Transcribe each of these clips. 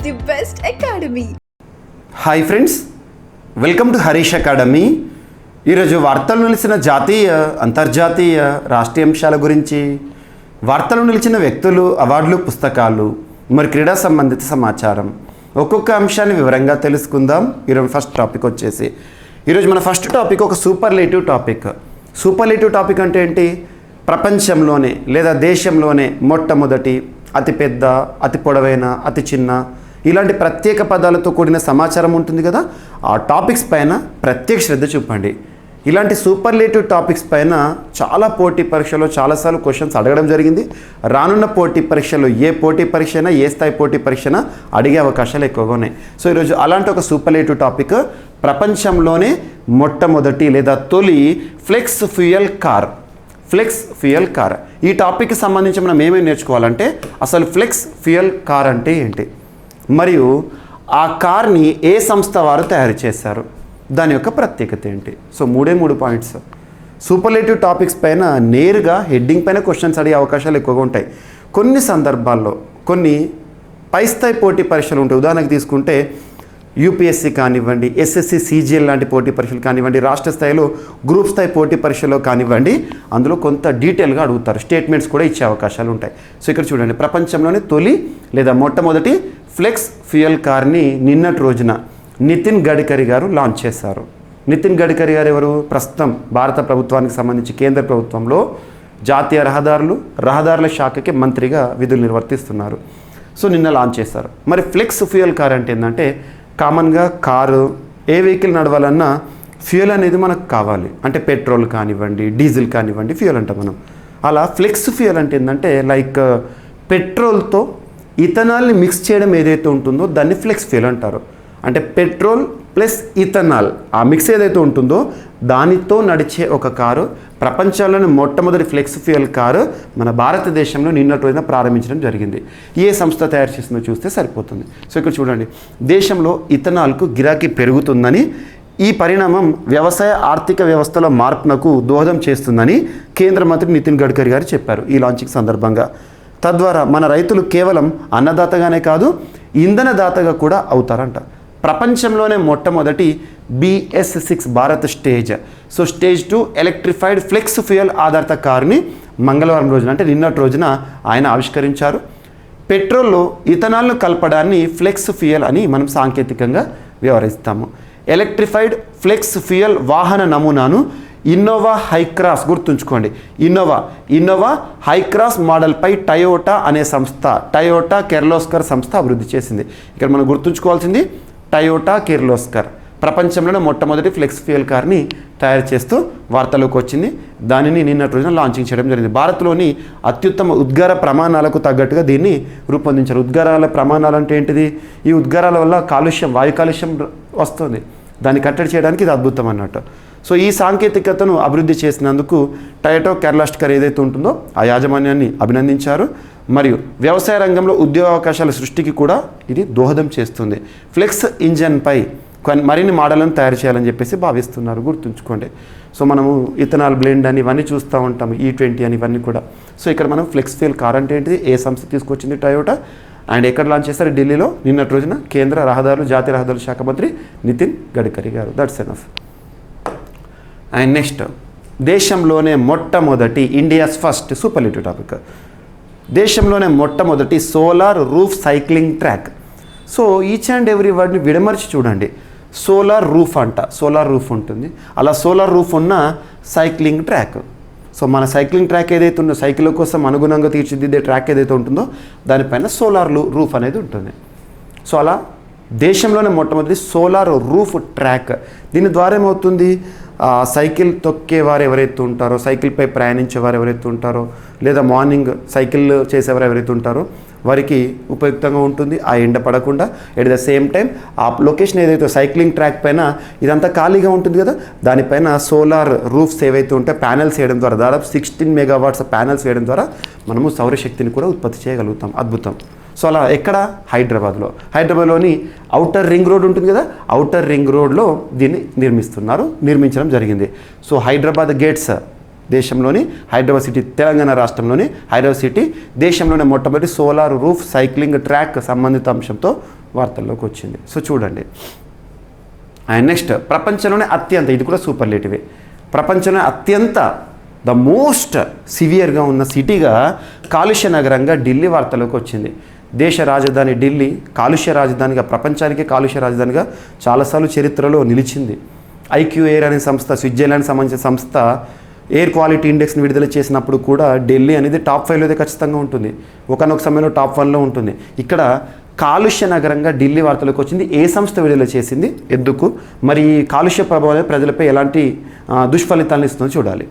the best academy. Hi friends, welcome to Harish academy. ఈరోజు వార్తలు నిలిచిన జాతీయ అంతర్జాతీయ రాష్ట్రీయ అంశాల గురించి, వార్తలు నిలిచిన వ్యక్తులు, అవార్డులు, పుస్తకాలు, మరి క్రీడా సంబంధిత సమాచారం, ఒక్కొక్క అంశాన్ని వివరంగా తెలుసుకుందాం. ఈరోజు ఫస్ట్ టాపిక్ వచ్చేసి, ఈరోజు మన ఫస్ట్ టాపిక్ ఒక సూపర్లేటివ్ టాపిక్. సూపర్లేటివ్ టాపిక్ అంటే ఏంటి? ప్రపంచంలోనే లేదా దేశంలోనే మొట్టమొదటి, అతిపెద్ద, అతి పొడవైన, అతి చిన్న, ఇలాంటి ప్రత్యేక పదాలతో కూడిన సమాచారం ఉంటుంది కదా, ఆ టాపిక్స్ పైన ప్రత్యేక శ్రద్ధ చూపండి. ఇలాంటి సూపర్లేటివ్ టాపిక్స్ పైన చాలా పోటీ పరీక్షలో చాలాసార్లు క్వశ్చన్స్ అడగడం జరిగింది. రానున్న పోటీ పరీక్షలో ఏ పోటీ పరీక్ష అయినా, ఏ స్థాయి పోటీ పరీక్ష అయినా అడిగే అవకాశాలు ఎక్కువగా ఉన్నాయి. సో ఈరోజు అలాంటి ఒక సూపర్లేటివ్ టాపిక్, ప్రపంచంలోనే మొట్టమొదటి లేదా తొలి flex fuel car. Flex fuel car, ఈ టాపిక్కి సంబంధించి మనం ఏమేమి నేర్చుకోవాలంటే, అసలు ఫ్లెక్స్ ఫ్యూయల్ కార్ అంటే ఏంటి, మరియు ఆ కార్ని ఏ సంస్థ వారు తయారు చేశారు, దాని యొక్క ప్రత్యేకత ఏంటి. సో మూడు పాయింట్స్. సూపర్లేటివ్ టాపిక్స్ పైన నేరుగా హెడ్డింగ్ పైన క్వశ్చన్స్ అడిగే అవకాశాలు ఎక్కువగా ఉంటాయి. కొన్ని సందర్భాల్లో కొన్ని పై స్థాయి పోటీ పరీక్షలు ఉంటాయి. ఉదాహరణకు తీసుకుంటే యూపీఎస్సీ కానివ్వండి, ఎస్ఎస్సి సిజిఎల్ లాంటి పోటీ పరీక్షలు కానివ్వండి, రాష్ట్ర స్థాయిలో గ్రూప్ స్థాయి పోటీ పరీక్షలో కానివ్వండి, అందులో కొంత డీటెయిల్గా అడుగుతారు. స్టేట్మెంట్స్ కూడా ఇచ్చే అవకాశాలు ఉంటాయి. సో ఇక్కడ చూడండి, ప్రపంచంలోనే తొలి లేదా మొట్టమొదటి ఫ్లెక్స్ ఫ్యూయల్ కార్ని నిన్నటి రోజున నితిన్ గడ్కరీ గారు లాంచ్ చేశారు. నితిన్ గడ్కరీ గారు ఎవరు? ప్రస్తుతం భారత ప్రభుత్వానికి సంబంధించి కేంద్ర ప్రభుత్వంలో జాతీయ రహదారుల శాఖకి మంత్రిగా విధులు నిర్వర్తిస్తున్నారు. సో నిన్న లాంచ్ చేశారు. మరి ఫ్లెక్స్ ఫ్యూయల్ కార్ అంటే ఏంటంటే, కామన్గా కారు, ఏ వెహికల్ నడవాలన్నా ఫ్యూయల్ అనేది మనకు కావాలి. అంటే పెట్రోల్ కానివ్వండి, డీజిల్ కానివ్వండి, ఫ్యూయల్ అంటాం మనం. అలా ఫ్లెక్స్ ఫ్యూయల్ అంటే ఏంటంటే, లైక్ పెట్రోల్తో ఇథనాల్ని మిక్స్ చేయడం ఏదైతే ఉంటుందో దాన్ని ఫ్లెక్స్ ఫ్యూయల్ అంటారు. అంటే పెట్రోల్ ప్లస్ ఇథనాల్, ఆ మిక్స్ ఏదైతే ఉంటుందో దానితో నడిచే ఒక కారు, ప్రపంచంలోని మొట్టమొదటి ఫ్లెక్స్ ఫ్యూయల్ కారు మన భారతదేశంలో నిన్నటి రోజున ప్రారంభించడం జరిగింది. ఏ సంస్థ తయారు చేసిందో చూస్తే సరిపోతుంది. సో ఇక్కడ చూడండి, దేశంలో ఇథనాల్కు గిరాకీ పెరుగుతుందని, ఈ పరిణామం వ్యవసాయ ఆర్థిక వ్యవస్థలో మార్పునకు దోహదం చేస్తుందని కేంద్ర మంత్రి నితిన్ గడ్కరీ గారు చెప్పారు ఈ లాంచింగ్ సందర్భంగా. తద్వారా మన రైతులు కేవలం అన్నదాతగానే కాదు, ఇంధనదాతగా కూడా అవుతారంట. ప్రపంచంలోనే మొట్టమొదటి BS6 Bharat stage, so stage 2 electrified flex fuel ఆధారిత కారుని మంగళవారం రోజున, అంటే నిన్నటి రోజున ఆయన ఆవిష్కరించారు. పెట్రోల్లో ఇథనాల్ను కలపడాన్ని ఫ్లెక్స్ ఫ్యూయల్ అని మనం సాంకేతికంగా వ్యవహరిస్తాము. ఎలక్ట్రిఫైడ్ ఫ్లెక్స్ ఫ్యూయల్ వాహన నమూనాను ఇన్నోవా హైక్రాస్, గుర్తుంచుకోండి, ఇన్నోవా హైక్రాస్ మోడల్పై టయోటా అనే సంస్థ, టయోటా కిర్లోస్కర్ సంస్థ అభివృద్ధి చేసింది. ఇక్కడ మనం గుర్తుంచుకోవాల్సింది టయోటా కిర్లోస్కర్ ప్రపంచంలోనే మొట్టమొదటి ఫ్లెక్స్ ఫ్యూయల్ కార్ని తయారు చేస్తూ వార్తలోకి వచ్చింది. దానిని నిన్నటి రోజున లాంచింగ్ చేయడం జరిగింది. భారత్లోని అత్యుత్తమ ఉద్గార ప్రమాణాలకు తగ్గట్టుగా దీన్ని రూపొందించారు. ఉద్గారాల ప్రమాణాలు అంటే ఏంటిది? ఈ ఉద్గారాల వల్ల వాయు కాలుష్యం వస్తుంది, దాన్ని కట్టడి చేయడానికి ఇది అద్భుతం అన్నట్టు. సో ఈ సాంకేతికతను అభివృద్ధి చేసినందుకు టయోటా కిర్లోస్కర్ ఏదైతే ఉంటుందో ఆ యాజమాన్యాన్ని అభినందించారు. మరియు వ్యవసాయ రంగంలో ఉద్యోగ అవకాశాల సృష్టికి కూడా ఇది దోహదం చేస్తుంది. ఫ్లెక్స్ ఇంజన్పై మరిన్ని మోడళ్లను తయారు చేయాలని చెప్పేసి భావిస్తున్నారు, గుర్తుంచుకోండి. సో మనము ఇథనాల్ బ్లెండ్ అని ఇవన్నీ చూస్తూ ఉంటాము, E20 అని ఇవన్నీ కూడా. సో ఇక్కడ మనం ఫ్లెక్స్ ఫ్యూయల్ కార్ అంటే ఏంటిది, ఏ సంస్థ తీసుకొచ్చింది? టయోటా. అండ్ ఎక్కడ లాంచ్ చేస్తారు? ఢిల్లీలో నిన్నటి రోజున కేంద్ర జాతీయ రహదారుల శాఖ మంత్రి నితిన్ గడ్కరీ గారు. That's enough. అండ్ నెక్స్ట్, దేశంలోనే మొట్టమొదటి, ఇండియాస్ ఫస్ట్ సూపర్లేటివ్ టాపిక్, దేశంలోనే మొట్టమొదటి solar roof cycling track. So each and every వర్డ్ని విడమర్చి చూడండి. సోలార్ రూఫ్ అంట, సోలార్ రూఫ్ ఉంటుంది. అలా సోలార్ రూఫ్ ఉన్న సైక్లింగ్ ట్రాక్. సో మన సైక్లింగ్ ట్రాక్ ఏదైతే ఉందో, సైకిల్ కోసం అనుగుణంగా తీర్చిదిద్దే ట్రాక్ ఏదైతే ఉంటుందో దానిపైన సోలార్ రూఫ్ అనేది ఉంటుంది. సో అలా దేశంలోనే మొట్టమొదటి సోలార్ రూఫ్ ట్రాక్. దీని ద్వారా ఏమవుతుంది, సైకిల్ తొక్కేవారు ఎవరైతే ఉంటారో, సైకిల్పై ప్రయాణించేవారు ఎవరైతే ఉంటారో, లేదా మార్నింగ్ సైకిల్ చేసేవారు ఎవరైతే ఉంటారో వారికి ఉపయుక్తంగా ఉంటుంది. ఆ ఎండ పడకుండా, ఎట్ ద సేమ్ టైం ఆ లొకేషన్ ఏదైతే సైక్లింగ్ ట్రాక్ పైన ఇదంతా ఖాళీగా ఉంటుంది కదా, దానిపైన సోలార్ రూఫ్స్ ఏవైతే ఉంటే ప్యానెల్స్ వేయడం ద్వారా, దాదాపు 16 మెగావాట్స్ ప్యానెల్స్ వేయడం ద్వారా మనము సౌరశక్తిని కూడా ఉత్పత్తి చేయగలుగుతాం. అద్భుతం. సో అలా ఎక్కడ? హైదరాబాద్లోని ఔటర్ రింగ్ రోడ్ ఉంటుంది కదా, ఔటర్ రింగ్ రోడ్లో దీన్ని నిర్మించడం జరిగింది. సో హైదరాబాద్ గేట్స్ దేశంలోని హైదరాబాద్ సిటీ, తెలంగాణ రాష్ట్రంలోని హైదరాబాద్ సిటీ దేశంలోనే మొట్టమొదటి సోలార్ రూఫ్ సైక్లింగ్ ట్రాక్ సంబంధిత అంశంతో వార్తల్లోకి వచ్చింది. సో చూడండి. అండ్ నెక్స్ట్, ప్రపంచంలోనే అత్యంత, ఇది కూడా సూపర్లేటివే, ప్రపంచంలోనే అత్యంత ద మోస్ట్ సివియర్గా ఉన్న సిటీగా కాలుష్య నగరంగా ఢిల్లీ వార్తలోకి వచ్చింది. దేశ రాజధాని ఢిల్లీ కాలుష్య రాజధానిగా, ప్రపంచానికి కాలుష్య రాజధానిగా చాలాసార్లు చరిత్రలో నిలిచింది. ఐక్యూ ఎయిర్ అనే సంస్థ, స్విట్జర్లాండ్ సంబంధించిన సంస్థ ఎయిర్ క్వాలిటీ ఇండెక్స్ని విడుదల చేసినప్పుడు కూడా ఢిల్లీ అనేది టాప్ 5లో అయితే ఖచ్చితంగా ఉంటుంది, ఒకనొక సమయంలో టాప్ 1లో ఉంటుంది. ఇక్కడ కాలుష్య నగరంగా ఢిల్లీ వార్తలోకి వచ్చింది. ఏ సంస్థ విడుదల చేసింది, ఎందుకు, మరి కాలుష్య ప్రభావం ప్రజలపై ఎలాంటి దుష్ఫలితాలను ఇస్తుందో చూడాలి.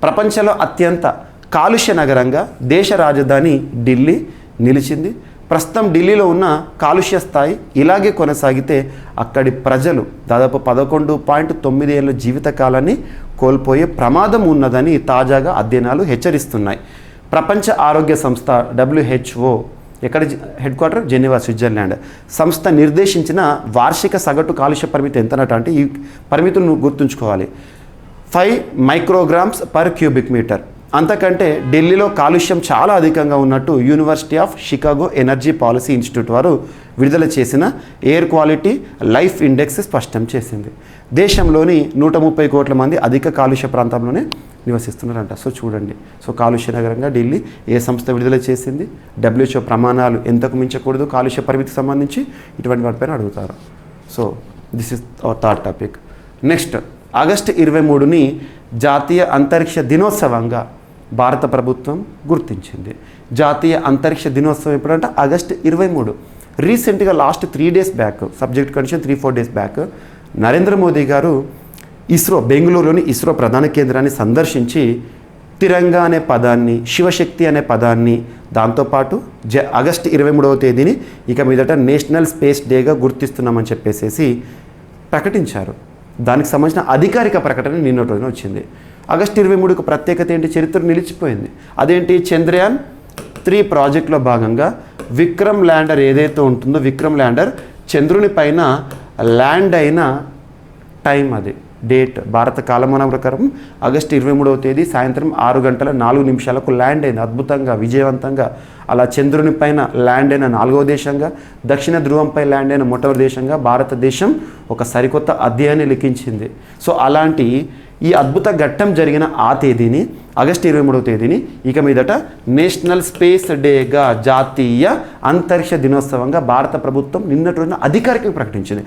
ప్రపంచంలో అత్యంత కాలుష్య నగరంగా దేశ రాజధాని ఢిల్లీ నిలిచింది. ప్రస్తుతం ఢిల్లీలో ఉన్న కాలుష్య స్థాయి ఇలాగే కొనసాగితే అక్కడి ప్రజలు దాదాపు 11.9 ఏళ్ళ జీవితకాలాన్ని కోల్పోయే ప్రమాదం ఉన్నదని తాజాగా అధ్యయనాలు హెచ్చరిస్తున్నాయి. ప్రపంచ ఆరోగ్య సంస్థ WHO, ఎక్కడ హెడ్ క్వార్టర్, జెనీవా, స్విట్జర్లాండ్ సంస్థ నిర్దేశించిన వార్షిక సగటు కాలుష్య పరిమితి ఎంతనట అంటే, ఈ పరిమితులను గుర్తుంచుకోవాలి, 5 మైక్రోగ్రామ్స్ పర్ క్యూబిక్ మీటర్. అంతకంటే ఢిల్లీలో కాలుష్యం చాలా అధికంగా ఉన్నట్టు university of Chicago energy policy institute వారు విడుదల చేసిన ఎయిర్ క్వాలిటీ లైఫ్ ఇండెక్స్ స్పష్టం చేసింది. దేశంలోని 130 కోట్ల మంది అధిక కాలుష్య ప్రాంతంలోనే నివసిస్తున్నారంట. సో చూడండి. సో కాలుష్య నగరంగా ఢిల్లీ ఏ సంస్థ విడుదల చేసింది, WHO ప్రమాణాలు ఎంతకు మించకూడదు కాలుష్య పరిమితికి సంబంధించి, ఇటువంటి వాటిపైన అడుగుతారు. So this is our third topic. Next, August 23ని జాతీయ అంతరిక్ష దినోత్సవంగా భారత ప్రభుత్వం గుర్తించింది. జాతీయ అంతరిక్ష దినోత్సవం ఎప్పుడంటే ఆగస్టు 23. రీసెంట్గా last 3 days back, subject condition 3-4 days back, Narendra Modi గారు ఇస్రో, బెంగళూరులోని ఇస్రో ప్రధాన కేంద్రాన్ని సందర్శించి తిరంగా అనే పదాన్ని, శివశక్తి అనే పదాన్ని, దాంతోపాటు ఆగస్టు 23వ తేదీని ఇక మీదట నేషనల్ స్పేస్ డేగా గుర్తిస్తున్నామని చెప్పేసి ప్రకటించారు. దానికి సంబంధించిన అధికారిక ప్రకటన నిన్నటి రోజున వచ్చింది. ఆగస్టు 23కు ప్రత్యేకత ఏంటి, చరిత్ర నిలిచిపోయింది. అదేంటి, చంద్రయాన్ 3 ప్రాజెక్టులో భాగంగా విక్రమ్ ల్యాండర్ ఏదైతే ఉంటుందో, విక్రమ్ ల్యాండర్ చంద్రుని పైన ల్యాండ్ అయిన టైం, అది డేట్ భారత కాలమానం ప్రకారం ఆగస్టు 23వ తేదీ సాయంత్రం 6:04 ల్యాండ్ అయింది. అద్భుతంగా, విజయవంతంగా అలా చంద్రుని పైన ల్యాండ్ అయిన 4వ దేశంగా, దక్షిణ ధ్రువంపై ల్యాండ్ అయిన మొట్టమొదటి దేశంగా భారతదేశం ఒక సరికొత్త అధ్యాయాన్ని లిఖించింది. సో అలాంటి ఈ అద్భుత ఘట్టం జరిగిన ఆ తేదీని, ఆగస్టు 23వ తేదీని ఇక మీదట నేషనల్ స్పేస్ డేగా, జాతీయ అంతరిక్ష దినోత్సవంగా భారత ప్రభుత్వం నిన్నటి రోజున అధికారికంగా ప్రకటించింది.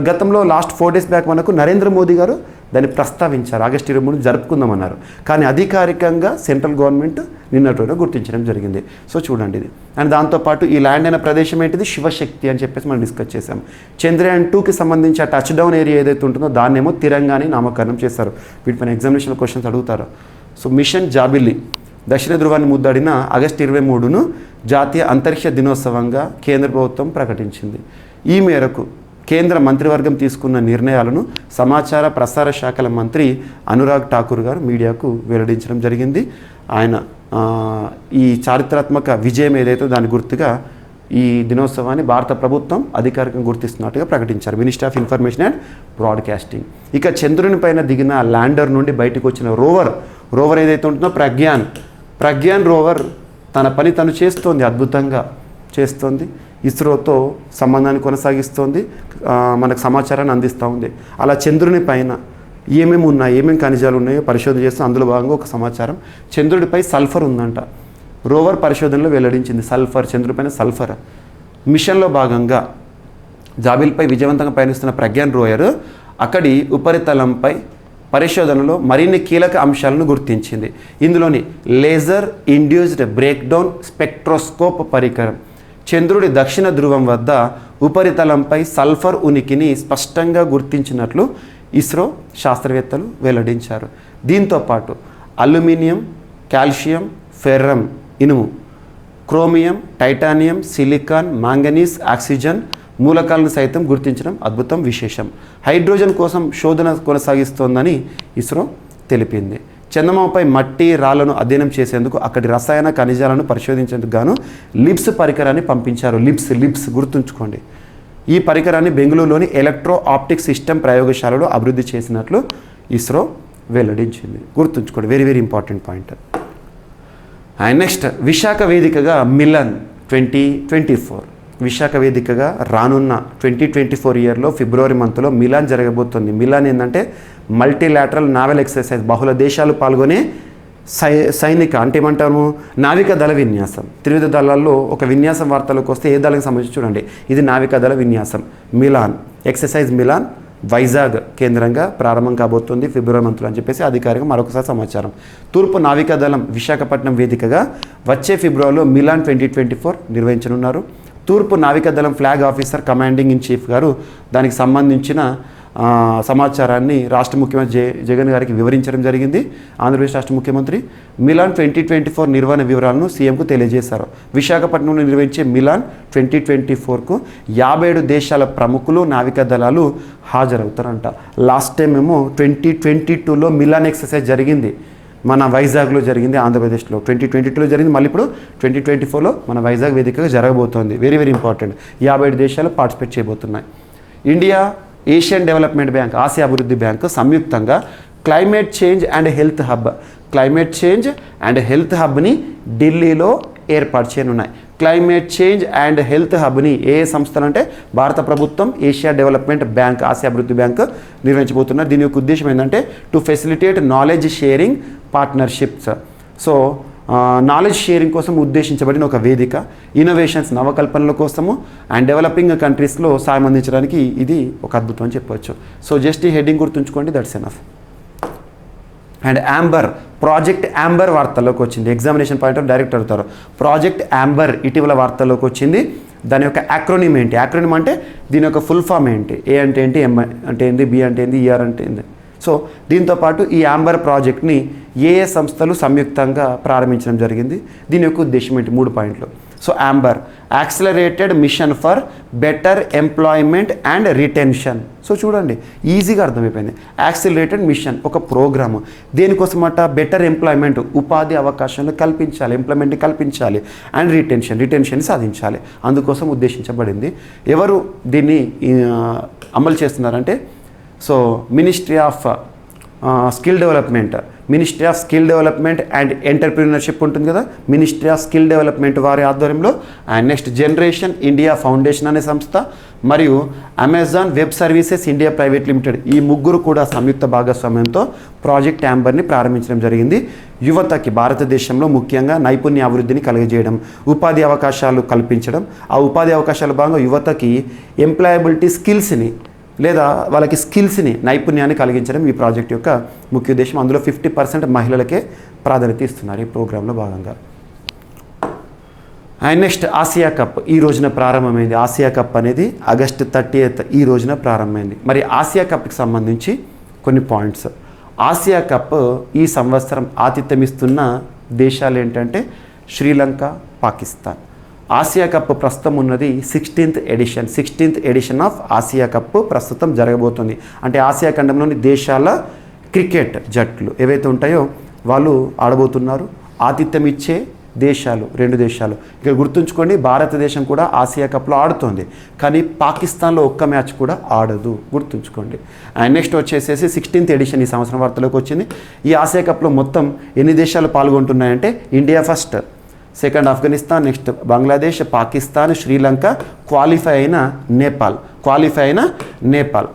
గతంలో లాస్ట్ 4 days బ్యాక్ మనకు నరేంద్ర మోదీ గారు దాన్ని ప్రస్తావించారు, ఆగస్టు 23 జరుపుకుందామన్నారు. కానీ అధికారికంగా సెంట్రల్ గవర్నమెంట్ నిన్నటి రోజున గుర్తించడం జరిగింది. సో చూడండి ఇది. అండ్ దాంతోపాటు ఈ ల్యాండ్ అయిన ప్రదేశం ఏంటిది, శివశక్తి అని చెప్పేసి మనం డిస్కస్ చేసాం. చంద్రయాన్ 2కి సంబంధించి ఆ టచ్ డౌన్ ఏరియా ఏదైతే ఉంటుందో దాన్నేమో తిరంగా అని నామకరణం చేస్తారు. వీటిపైన ఎగ్జామినేషన్ క్వశ్చన్స్ అడుగుతారు. సో మిషన్ జాబిల్లి, దక్షిణ ధృవాన్ని ముద్దాడిన ఆగస్టు 23ను జాతీయ అంతరిక్ష దినోత్సవంగా కేంద్ర ప్రభుత్వం ప్రకటించింది. ఈ మేరకు కేంద్ర మంత్రివర్గం తీసుకున్న నిర్ణయాలను సమాచార ప్రసార శాఖల మంత్రి అనురాగ్ ఠాకూర్ గారు మీడియాకు వెల్లడించడం జరిగింది. ఆయన ఈ చారిత్రాత్మక విజయం ఏదైతే దాని గుర్తుగా ఈ దినోత్సవాన్ని భారత ప్రభుత్వం అధికారికంగా గుర్తిస్తున్నట్టుగా ప్రకటించారు, ministry of information and broadcasting. ఇక చంద్రుని పైన దిగిన ల్యాండర్ నుండి బయటకు వచ్చిన రోవర్ ఏదైతే ఉంటుందో ప్రగ్యాన్ రోవర్ తన పని తను చేస్తోంది, అద్భుతంగా చేస్తోంది. ఇస్రోతో సంబంధాన్ని కొనసాగిస్తోంది, మనకు సమాచారాన్ని అందిస్తూ ఉంది. అలా చంద్రుని పైన ఏమేమి ఖనిజాలు ఉన్నాయో పరిశోధన చేస్తూ అందులో భాగంగా ఒక సమాచారం, చంద్రుడిపై సల్ఫర్ ఉందంట. రోవర్ పరిశోధనలో వెల్లడించింది సల్ఫర్, చంద్రుడిపైన సల్ఫర్. మిషన్లో భాగంగా జాబిల్పై విజయవంతంగా పయనిస్తున్న ప్రగ్యాన్ రోవర్ అక్కడి ఉపరితలంపై పరిశోధనలో మరిన్ని కీలక అంశాలను గుర్తించింది. ఇందులోని లేజర్ ఇండ్యూస్డ్ బ్రేక్డౌన్ స్పెక్ట్రోస్కోప్ పరికరం చంద్రుడి దక్షిణ ధ్రువం వద్ద ఉపరితలంపై సల్ఫర్ ఉనికిని స్పష్టంగా గుర్తించినట్లు ఇస్రో శాస్త్రవేత్తలు వెల్లడించారు. దీంతోపాటు అల్యూమినియం, కాల్షియం, ఫెర్రం, ఇనుము, chromium, titanium, silicon, manganese, oxygen మూలకాలను సైతం గుర్తించడం అద్భుతం, విశేషం. హైడ్రోజన్ కోసం శోధన కొనసాగిస్తోందని ఇస్రో తెలిపింది. చందమామపై మట్టి, రాళ్లను అధ్యయనం చేసేందుకు అక్కడి రసాయన ఖనిజాలను పరిశోధించేందుకు గాను లిప్స్ పరికరాన్ని పంపించారు. లిప్స్ గుర్తుంచుకోండి. ఈ పరికరాన్ని బెంగళూరులోని ఎలక్ట్రో ఆప్టిక్ సిస్టమ్ ప్రయోగశాలలో అభివృద్ధి చేసినట్లు ఇస్రో వెల్లడించింది. గుర్తుంచుకోండి, very very important point. And next Visakha వేదికగా మిలాన్ 2024 విశాఖ వేదికగా రానున్న 2024 ఇయర్లో ఫిబ్రవరి మంత్లో మిలాన్ జరగబోతుంది. మిలాన్ ఏంటంటే మల్టీలాటరల్ నావల్ ఎక్సర్సైజ్, బహుళ దేశాలు పాల్గొనే సైనిక అంటే ఏమంటాము నావికా దళ విన్యాసం. త్రివిధ దళాల్లో ఒక విన్యాసం వార్తలకు వస్తే ఏ దళానికి సంబంధించి చూడండి, ఇది నావికా దళ విన్యాసం మిలాన్ ఎక్సర్సైజ్ మిలాన్ వైజాగ్ కేంద్రంగా ప్రారంభం కాబోతుంది ఫిబ్రవరి మంత్లో అని చెప్పేసి అధికారికంగా మరొకసారి సమాచారం. తూర్పు నావికా దళం విశాఖపట్నం వేదికగా వచ్చే ఫిబ్రవరిలో మిలాన్ 2024 నిర్వహించనున్నారు. తూర్పు నావికా దళం flag officer commanding in chief గారు దానికి సంబంధించిన సమాచారాన్ని రాష్ట్ర ముఖ్యమంత్రి జగన్ గారికి వివరించడం జరిగింది. ఆంధ్రప్రదేశ్ రాష్ట్ర ముఖ్యమంత్రి మిలాన్ 2024 నిర్వహణ వివరాలను సీఎంకు తెలియజేశారు. విశాఖపట్నంలో నిర్వహించే మిలాన్ 2024కు 57 దేశాల ప్రముఖులు నావికా దళాలు హాజరవుతారంట. లాస్ట్ టైం ఏమో 2022లో మిలాన్ ఎక్సర్సైజ్ జరిగింది, మన వైజాగ్లో జరిగింది, ఆంధ్రప్రదేశ్లో 2022లో జరిగింది, మళ్ళీ ఇప్పుడు 2024లో మన వైజాగ్ వేదికగా జరగబోతోంది. Very very important. 57 దేశాలు పార్టిసిపేట్ చేయబోతున్నాయి. ఇండియా ఏషియన్ డెవలప్మెంట్ బ్యాంక్ ఆసియా అభివృద్ధి బ్యాంకు సంయుక్తంగా క్లైమేట్ చేంజ్ అండ్ హెల్త్ హబ్ని ఢిల్లీలో ఏర్పాటు చేయనున్నాయి. క్లైమేట్ చేంజ్ అండ్ హెల్త్ హబ్ని ఏ సంస్థలు అంటే భారత ప్రభుత్వం, ఏషియా డెవలప్మెంట్ బ్యాంక్ ఆసియా అభివృద్ధి బ్యాంక్ నిర్వహించబోతున్నారు. దీని యొక్క ఉద్దేశం ఏంటంటే to facilitate knowledge sharing partnerships. So knowledge sharing కోసం ఉద్దేశించబడిన ఒక వేదిక, ఇన్నోవేషన్స్ నవకల్పనల కోసము అండ్ డెవలపింగ్ కంట్రీస్లో సాయం అందించడానికి ఇది ఒక అద్భుతం అని చెప్పవచ్చు. సో జస్ట్ ఈ హెడ్డింగ్ గుర్తుంచుకోండి, that's enough. And project amber వార్తల్లోకి వచ్చింది. ఎగ్జామినేషన్ పాయింట్ ఆఫ్ డైరెక్ట్ అడుగుతారు. ప్రాజెక్ట్ యాంబర్ ఇటీవల వార్తల్లోకి వచ్చింది. దాని యొక్క యాక్రోనిమ్ ఏంటి? యాక్రోనిమ్ అంటే దీని యొక్క ఫుల్ ఫామ్ ఏంటి? ఏ అంటే ఏంటి, ఎం అంటే ఏంటి, బి అంటే ఏంటి, ఈఆర్ అంటే ఏంటి. సో దీంతోపాటు ఈ యాంబర్ ప్రాజెక్ట్ని ఏ సంస్థలు సంయుక్తంగా ప్రారంభించడం జరిగింది, దీని యొక్క ఉద్దేశం ఏంటి? 3 పాయింట్లు. So Amber accelerated mission for better employment and retention. So చూడండి, ఈజీగా అర్థమైపోయింది. యాక్సిలరేటెడ్ మిషన్ ఒక ప్రోగ్రాము, దేనికోసమట? బెటర్ ఎంప్లాయ్మెంట్, ఉపాధి అవకాశాలు కల్పించాలి, ఎంప్లాయ్మెంట్ని కల్పించాలి, అండ్ రిటెన్షన్ సాధించాలి, అందుకోసం ఉద్దేశించబడింది. ఎవరు దీన్ని అమలు చేస్తున్నారంటే so ministry of skill development and entrepreneurship ఉంటుంది కదా, మినిస్ట్రీ ఆఫ్ స్కిల్ డెవలప్మెంట్ వారి ఆధ్వర్యంలో and next generation India foundation అనే సంస్థ మరియు Amazon web services India private limited ఈ ముగ్గురు కూడా సంయుక్త భాగస్వామ్యంతో ప్రాజెక్ట్ యాంబర్ని ప్రారంభించడం జరిగింది. యువతకి భారతదేశంలో ముఖ్యంగా నైపుణ్య అభివృద్ధిని కలిగజేయడం, ఉపాధి అవకాశాలు కల్పించడం, ఆ ఉపాధి అవకాశాల భాగంగా యువతకి ఎంప్లాయబిలిటీ స్కిల్స్ని లేదా వాళ్ళకి స్కిల్స్ని నైపుణ్యాన్ని కలిగించడం ఈ ప్రాజెక్ట్ యొక్క ముఖ్య ఉద్దేశం. అందులో 50% మహిళలకే ప్రాధాన్యత ఇస్తున్నారు ఈ ప్రోగ్రాంలో భాగంగా. అండ్ నెక్స్ట్ ఆసియా కప్ ఈ రోజున ప్రారంభమైంది. ఆసియా కప్ అనేది ఆగస్టు 30th ఈ రోజున ప్రారంభమైంది. మరి ఆసియా కప్కి సంబంధించి కొన్ని పాయింట్స్. ఆసియా కప్ ఈ సంవత్సరం ఆతిథ్యమిస్తున్న దేశాలు ఏంటంటే శ్రీలంక, పాకిస్తాన్. ఆసియా కప్ ప్రస్తుతం ఉన్నది 16th edition of Asia cup ప్రస్తుతం జరగబోతుంది. అంటే ఆసియా ఖండంలోని దేశాల క్రికెట్ జట్లు ఏవైతే ఉంటాయో వాళ్ళు ఆడబోతున్నారు. ఆతిథ్యం ఇచ్చే దేశాలు 2 దేశాలు. ఇక్కడ గుర్తుంచుకోండి, భారతదేశం కూడా ఆసియా కప్లో ఆడుతోంది, కానీ పాకిస్తాన్లో ఒక్క మ్యాచ్ కూడా ఆడదు, గుర్తుంచుకోండి. అండ్ నెక్స్ట్ వచ్చేసేసి 16th ఎడిషన్ ఈ సంవత్సరం వార్తలోకి వచ్చింది. ఈ ఆసియా కప్లో మొత్తం ఎన్ని దేశాలు పాల్గొంటున్నాయంటే India first, second Afghanistan, next Bangladesh, Pakistan, Sri Lanka, qualify అయిన నేపాల్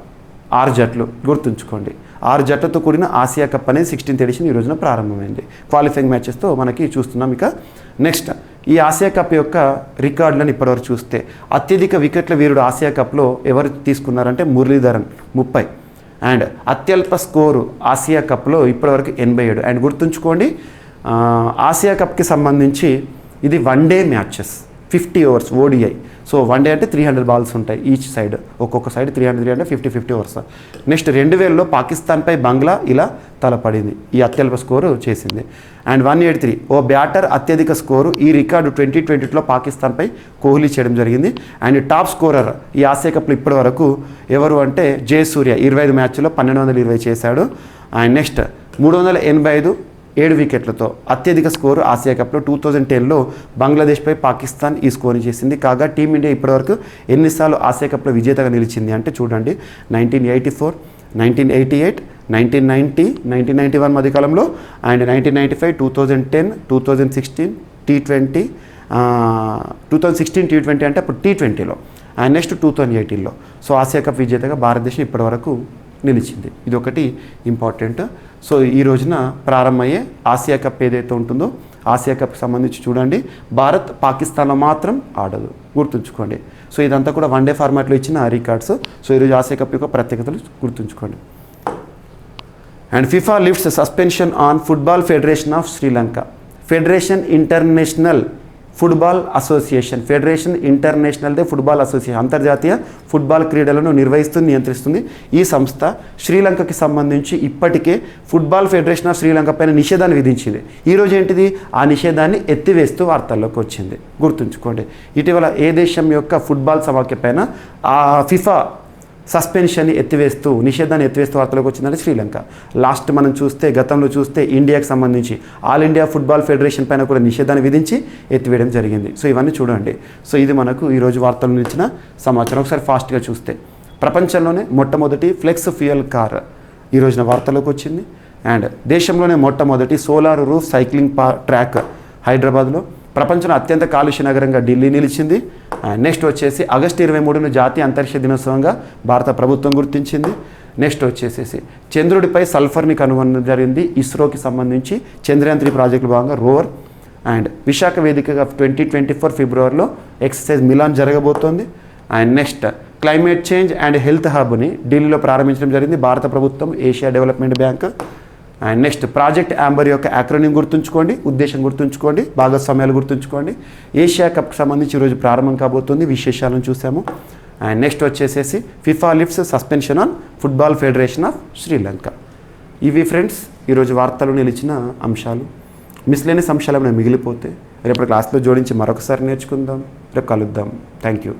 6 జట్లు గుర్తుంచుకోండి. 6 జట్లతో కూడిన ఆసియా కప్ అనేది 16th ఎడిషన్ ఈ రోజున ప్రారంభమైంది. క్వాలిఫైయింగ్ మ్యాచెస్తో మనకి చూస్తున్నాం. ఇక నెక్స్ట్ ఈ ఆసియా కప్ యొక్క రికార్డులను ఇప్పటివరకు చూస్తే అత్యధిక వికెట్ల వీరుడు ఆసియా కప్లో ఎవరు తీసుకున్నారంటే మురళీధరన్ 30. అండ్ అత్యల్ప స్కోరు ఆసియా కప్లో ఇప్పటివరకు 87. అండ్ గుర్తుంచుకోండి, ఆసియా కప్కి సంబంధించి ఇది 1 day matches, 50 overs ODI. So 1 day అంటే 300 బాల్స్ ఉంటాయి ఈచ్ సైడ్, ఒక్కొక్క సైడ్ 300 50 ఓవర్స్. నెక్స్ట్ 2000లో పాకిస్తాన్పై బంగ్లా ఇలా తలపడింది, ఈ అత్యల్ప స్కోరు చేసింది. అండ్ 183 ఓ బ్యాటర్ అత్యధిక స్కోరు, ఈ రికార్డు 2022లో పాకిస్తాన్పై కోహ్లీ చేయడం జరిగింది. అండ్ టాప్ స్కోరర్ ఈ ఆసియా కప్లో ఇప్పటి వరకు ఎవరు అంటే జయసూర్య 25 మ్యాచ్ల్లో 1220 చేశాడు. అండ్ నెక్స్ట్ 385 7 వికెట్లతో అత్యధిక స్కోరు ఆసియా కప్లో 2010లో బంగ్లాదేశ్పై పాకిస్తాన్ ఈ స్కోర్ని చేసింది. కాగా టీమిండియా ఇప్పటివరకు ఎన్నిసార్లు ఆసియా కప్లో విజేతగా నిలిచింది అంటే చూడండి, 1984, 1988, 1991 మధ్యకాలంలో, అండ్ 1995, 2010, 2016 T20, 2016 T20 అంటే అప్పుడు T20లో, అండ్ నెక్స్ట్ 2018లో. సో ఆసియా కప్ విజేతగా భారతదేశం ఇప్పటివరకు నిలిచింది. ఇది ఒకటి ఇంపార్టెంట్. సో ఈ రోజున ప్రారంభమయ్యే ఆసియా కప్ ఏదైతే ఉంటుందో ఆసియా కప్కి సంబంధించి చూడండి, భారత్ పాకిస్తాన్లో మాత్రం ఆడదు, గుర్తుంచుకోండి. సో ఇదంతా కూడా వన్డే ఫార్మాట్లో ఇచ్చిన రికార్డ్స్. సో ఈరోజు ఆసియా కప్ యొక్క ప్రత్యేకతలు గుర్తుంచుకోండి. And FIFA lifts suspension on football federation of Sri Lanka. Federation international football association, federation international they football association, అంతర్జాతీయ ఫుట్బాల్ క్రీడలను నిర్వహిస్తుంది, నియంత్రిస్తుంది. ఈ సంస్థ శ్రీలంకకి సంబంధించి ఇప్పటికే ఫుట్బాల్ ఫెడరేషన్ ఆఫ్ శ్రీలంక పైన నిషేధాన్ని విధించింది. ఈరోజు ఏంటిది, ఆ నిషేధాన్ని ఎత్తివేస్తూ వార్తల్లోకి వచ్చింది, గుర్తుంచుకోండి. ఇటీవల ఏ దేశం యొక్క ఫుట్బాల్ సమాఖ్య పైన ఆ ఫిఫా సస్పెన్షన్ని ఎత్తివేస్తూ, నిషేధాన్ని ఎత్తివేస్తూ వార్తలోకి వచ్చిందంటే శ్రీలంక. లాస్ట్ మనం చూస్తే, గతంలో చూస్తే ఇండియాకి సంబంధించి ఆల్ ఇండియా ఫుట్బాల్ ఫెడరేషన్ పైన కూడా నిషేధాన్ని విధించి ఎత్తివేయడం జరిగింది. సో ఇవన్నీ చూడండి. సో ఇది మనకు ఈరోజు వార్తల్లో ఇచ్చిన సమాచారం. ఒకసారి ఫాస్ట్గా చూస్తే, ప్రపంచంలోనే మొట్టమొదటి ఫ్లెక్స్ ఫ్యూయల్ కార్ ఈ రోజున వార్తలోకి వచ్చింది. అండ్ దేశంలోనే మొట్టమొదటి సోలార్ రూఫ్ సైక్లింగ్ ట్రాక్ హైదరాబాద్లో, ప్రపంచంలో అత్యంత కాలుష్య నగరంగా ఢిల్లీ నిలిచింది. నెక్స్ట్ వచ్చేసి ఆగస్టు 23ను జాతీయ అంతరిక్ష దినోత్సవంగా భారత ప్రభుత్వం గుర్తించింది. నెక్స్ట్ వచ్చేసేసి చంద్రుడిపై సల్ఫర్ని కనుగొనడం జరిగింది. ఇస్రోకి సంబంధించి చంద్రయాన్ 3 ప్రాజెక్టులో భాగంగా రోవర్. అండ్ విశాఖ వేదికగా 2024 ఫిబ్రవరిలో ఎక్సర్సైజ్ మిలాన్ జరగబోతోంది. And next climate change and health హబ్ని ఢిల్లీలో ప్రారంభించడం జరిగింది భారత ప్రభుత్వం, Asia development bank. And next project amber యొక్క యాక్రోనిమ్ గుర్తుంచుకోండి, ఉద్దేశం గుర్తుంచుకోండి, భాగస్వామ్యాలు గుర్తుంచుకోండి. ఏషియా కప్కి సంబంధించి ఈరోజు ప్రారంభం కాబోతుంది, విశేషాలను చూసాము. అండ్ నెక్స్ట్ వచ్చేసేసి FIFA lifts suspension on football federation of Sri Lanka. ఇవి ఫ్రెండ్స్ ఈరోజు వార్తలు నిలిచిన అంశాలు. మిస్లేనియస్ అంశాలు ఏమైనా మిగిలిపోతే రేపటి క్లాస్లో జోడించి మరొకసారి నేర్చుకుందాం. రేపు కలుద్దాం. Thank you.